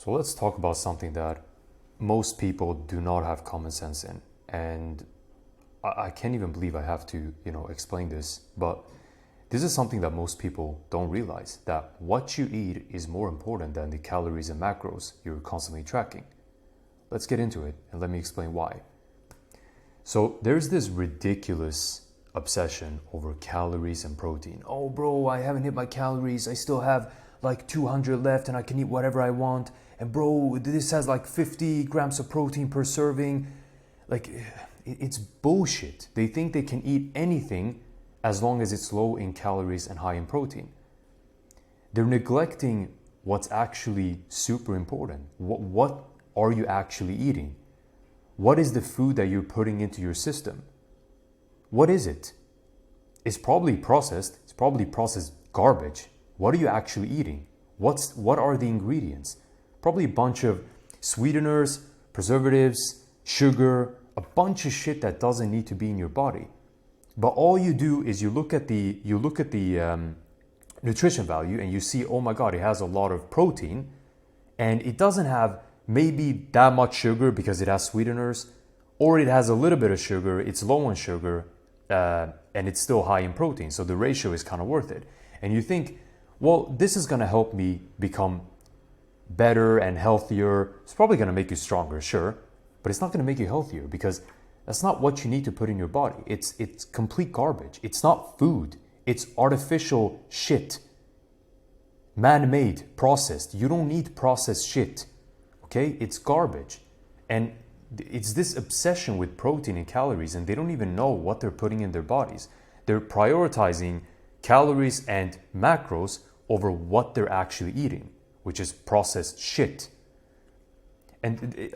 So let's talk about something that most people do not have common sense in. And I can't even believe I have to, explain this, but this is something that most people don't realize, that what you eat is more important than the calories and macros you're constantly tracking. Let's get into it and let me explain why. So there's this ridiculous obsession over calories and protein. Oh, bro, I haven't hit my calories. I still have like 200 left and I can eat whatever I want. And bro, this has like 50 grams of protein per serving. Like, it's bullshit. They think they can eat anything as long as it's low in calories and high in protein. They're neglecting what's actually super important. What are you actually eating? What is the food that you're putting into your system? What is it? It's probably processed. It's probably processed garbage. What are you actually eating? What are the ingredients? Probably a bunch of sweeteners, preservatives, sugar, a bunch of shit that doesn't need to be in your body. But all you do is you look at the nutrition value and you see, oh my God, it has a lot of protein, and it doesn't have maybe that much sugar because it has sweeteners, or it has a little bit of sugar, it's low in sugar, and it's still high in protein. So the ratio is kind of worth it. And you think, well, this is going to help me become better and healthier. It's probably going to make you stronger, sure, but it's not going to make you healthier because that's not what you need to put in your body. It's complete garbage. It's not food. It's artificial shit. Man-made, processed. You don't need processed shit. Okay? It's garbage. And it's this obsession with protein and calories, and they don't even know what they're putting in their bodies. They're prioritizing calories and macros over what they're actually eating, which is processed shit. And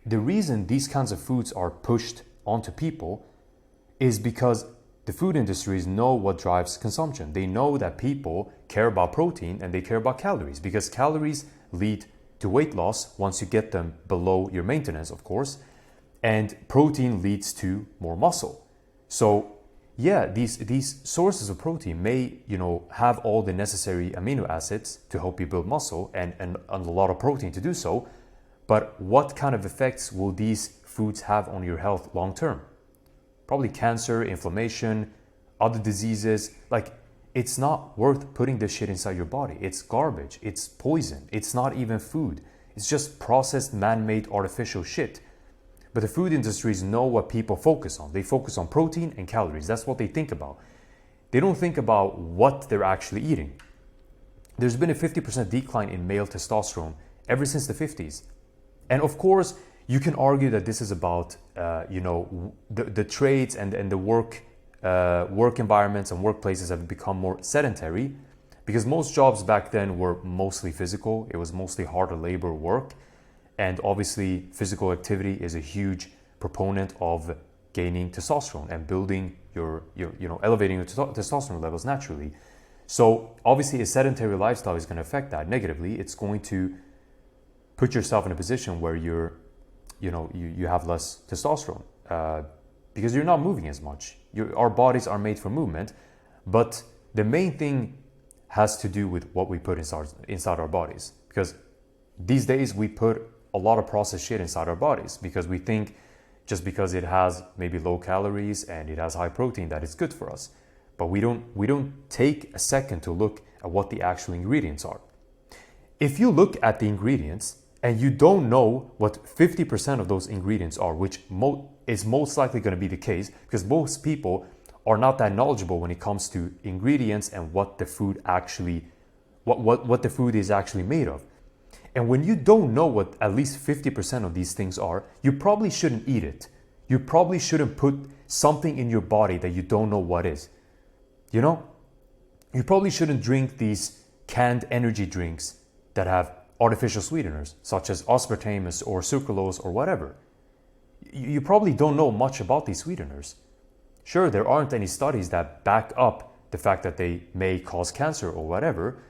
the reason these kinds of foods are pushed onto people is because the food industries know what drives consumption. They know that people care about protein and they care about calories, because calories lead to weight loss once you get them below your maintenance, of course, and protein leads to more muscle. So yeah, these sources of protein may, have all the necessary amino acids to help you build muscle and a lot of protein to do so. But what kind of effects will these foods have on your health long term? Probably cancer, inflammation, other diseases. It's not worth putting this shit inside your body. It's garbage. It's poison. It's not even food. It's just processed, man-made, artificial shit. But the food industries know what people focus on. They focus on protein and calories. That's what they think about. They don't think about what they're actually eating. There's been a 50% decline in male testosterone ever since the 50s. And of course, you can argue that this is about, the trades and the work environments and workplaces have become more sedentary, because most jobs back then were mostly physical. It was mostly harder labor work. And obviously, physical activity is a huge proponent of gaining testosterone and building elevating your testosterone levels naturally. So obviously, a sedentary lifestyle is going to affect that negatively. It's going to put yourself in a position where you have less testosterone because you're not moving as much. Our bodies are made for movement, but the main thing has to do with what we put inside our bodies. Because these days we put a lot of processed shit inside our bodies because we think just because it has maybe low calories and it has high protein that it's good for us. But we don't take a second to look at what the actual ingredients are. If you look at the ingredients and you don't know what 50% of those ingredients are, which is most likely going to be the case because most people are not that knowledgeable when it comes to ingredients and what the food actually, what the food is actually made of. And when you don't know what at least 50% of these things are, you probably shouldn't eat it. You probably shouldn't put something in your body that you don't know what is. You probably shouldn't drink these canned energy drinks that have artificial sweeteners, such as aspartame or sucralose or whatever. You probably don't know much about these sweeteners. Sure, there aren't any studies that back up the fact that they may cause cancer or whatever,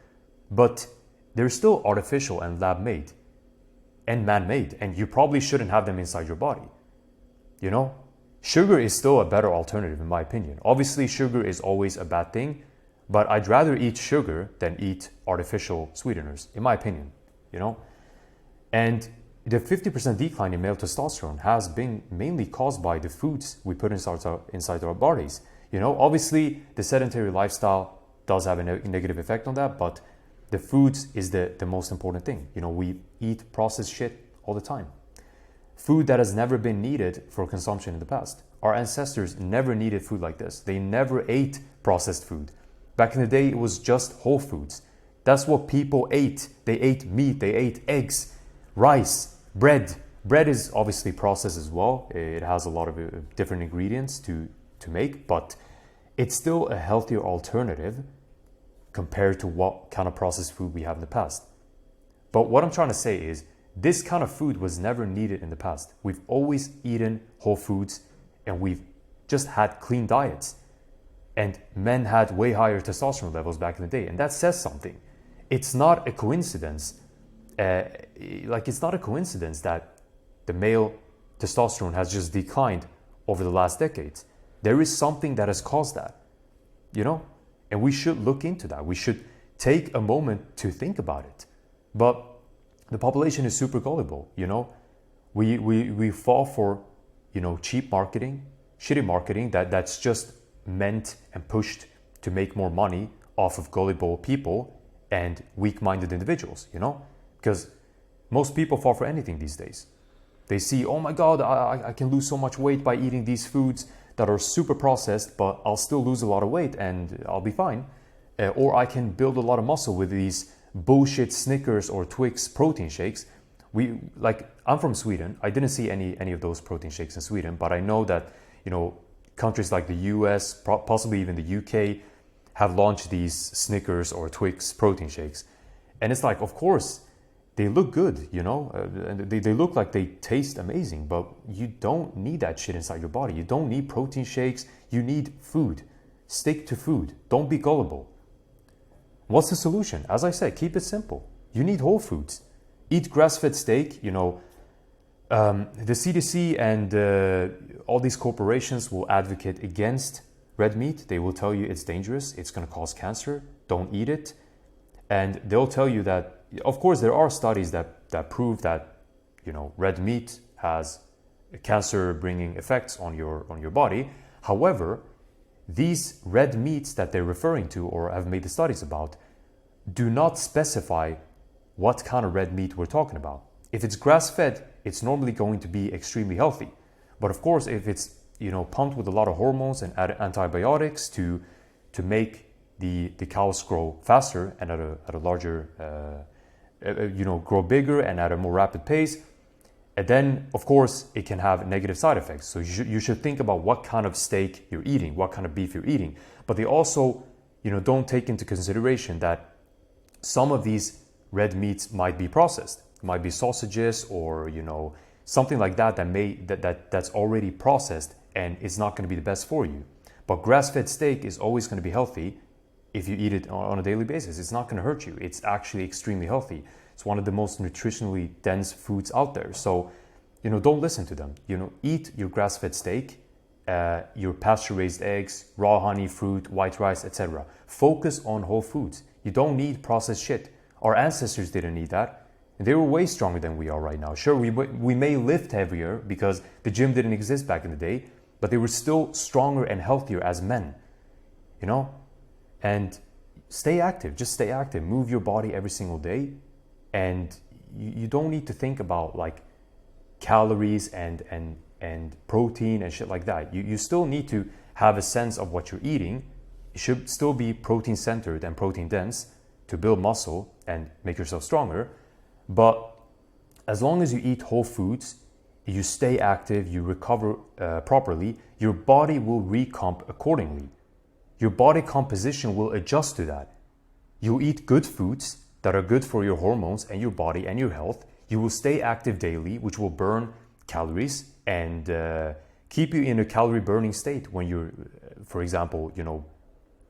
but they're still artificial and lab-made and man-made, and you probably shouldn't have them inside your body. Sugar is still a better alternative in my opinion. Obviously, sugar is always a bad thing, but I'd rather eat sugar than eat artificial sweeteners, in my opinion. And the 50% decline in male testosterone has been mainly caused by the foods we put inside our bodies. Obviously, the sedentary lifestyle does have a negative effect on that, but the foods is the most important thing. We eat processed shit all the time. Food that has never been needed for consumption in the past. Our ancestors never needed food like this. They never ate processed food. Back in the day, it was just whole foods. That's what people ate. They ate meat, they ate eggs, rice, bread. Bread is obviously processed as well. It has a lot of different ingredients to make, but it's still a healthier alternative compared to what kind of processed food we have in the past. But what I'm trying to say is, this kind of food was never needed in the past. We've always eaten whole foods and we've just had clean diets. And men had way higher testosterone levels back in the day. And that says something. It's not a coincidence. It's not a coincidence that the male testosterone has just declined over the last decades. There is something that has caused that, and we should look into that. We should take a moment to think about it. But the population is super gullible, We fall for, cheap marketing, shitty marketing that's just meant and pushed to make more money off of gullible people and weak-minded individuals, Because most people fall for anything these days. They see, oh my God, I can lose so much weight by eating these foods that are super processed, but I'll still lose a lot of weight and I'll be fine. Or I can build a lot of muscle with these bullshit Snickers or Twix protein shakes. I'm from Sweden. I didn't see any of those protein shakes in Sweden, but I know that, countries like the US, possibly even the UK, have launched these Snickers or Twix protein shakes. And it's like, of course, they look good, and they look like they taste amazing, but you don't need that shit inside your body. You don't need protein shakes. You need food. Stick to food. Don't be gullible. What's the solution? As I said, keep it simple. You need whole foods. Eat grass-fed steak. The CDC and all these corporations will advocate against red meat. They will tell you it's dangerous. It's going to cause cancer. Don't eat it. And they'll tell you that, of course, there are studies that prove that, red meat has cancer-bringing effects on your body. However, these red meats that they're referring to or have made the studies about do not specify what kind of red meat we're talking about. If it's grass-fed, it's normally going to be extremely healthy. But of course, if it's pumped with a lot of hormones and antibiotics to make the cows grow faster and at a larger, grow bigger and at a more rapid pace, and then of course it can have negative side effects. So you should think about what kind of steak you're eating, what kind of beef you're eating. But they also, don't take into consideration that some of these red meats might be processed. It might be sausages or something like that's already processed and it's not going to be the best for you. But grass-fed steak is always going to be healthy if you eat it on a daily basis. It's not going to hurt you. It's actually extremely healthy. It's one of the most nutritionally dense foods out there. So, don't listen to them. Eat your grass-fed steak, your pasture-raised eggs, raw honey, fruit, white rice, etc. Focus on whole foods. You don't need processed shit. Our ancestors didn't need that. And they were way stronger than we are right now. Sure, we may lift heavier because the gym didn't exist back in the day, but they were still stronger and healthier as men. And stay active. Just stay active. Move your body every single day. And you don't need to think about calories and protein and shit like that. You still need to have a sense of what you're eating. It should still be protein centered and protein dense to build muscle and make yourself stronger. But as long as you eat whole foods, you stay active, you recover properly, your body will recomp accordingly. Your body composition will adjust to that. You eat good foods that are good for your hormones and your body and your health. You will stay active daily, which will burn calories and keep you in a calorie burning state when you're, for example,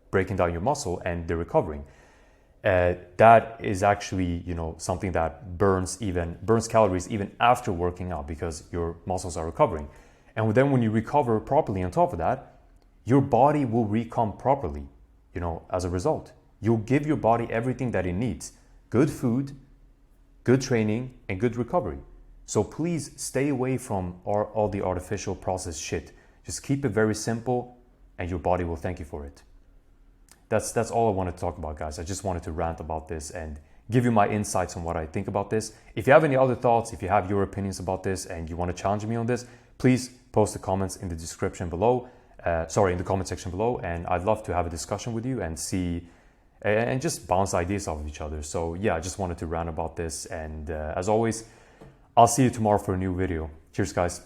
breaking down your muscle and they're recovering. That is actually, something that burns calories even after working out because your muscles are recovering. And then when you recover properly on top of that, your body will recomp properly, as a result. You'll give your body everything that it needs. Good food, good training, and good recovery. So please stay away from all the artificial processed shit. Just keep it very simple and your body will thank you for it. That's all I wanted to talk about, guys. I just wanted to rant about this and give you my insights on what I think about this. If you have any other thoughts, if you have your opinions about this and you want to challenge me on this, please post the comments in the description below. In the comment section below, and I'd love to have a discussion with you and see and just bounce ideas off of each other. So yeah, I just wanted to rant about this, and as always, I'll see you tomorrow for a new video. Cheers, guys.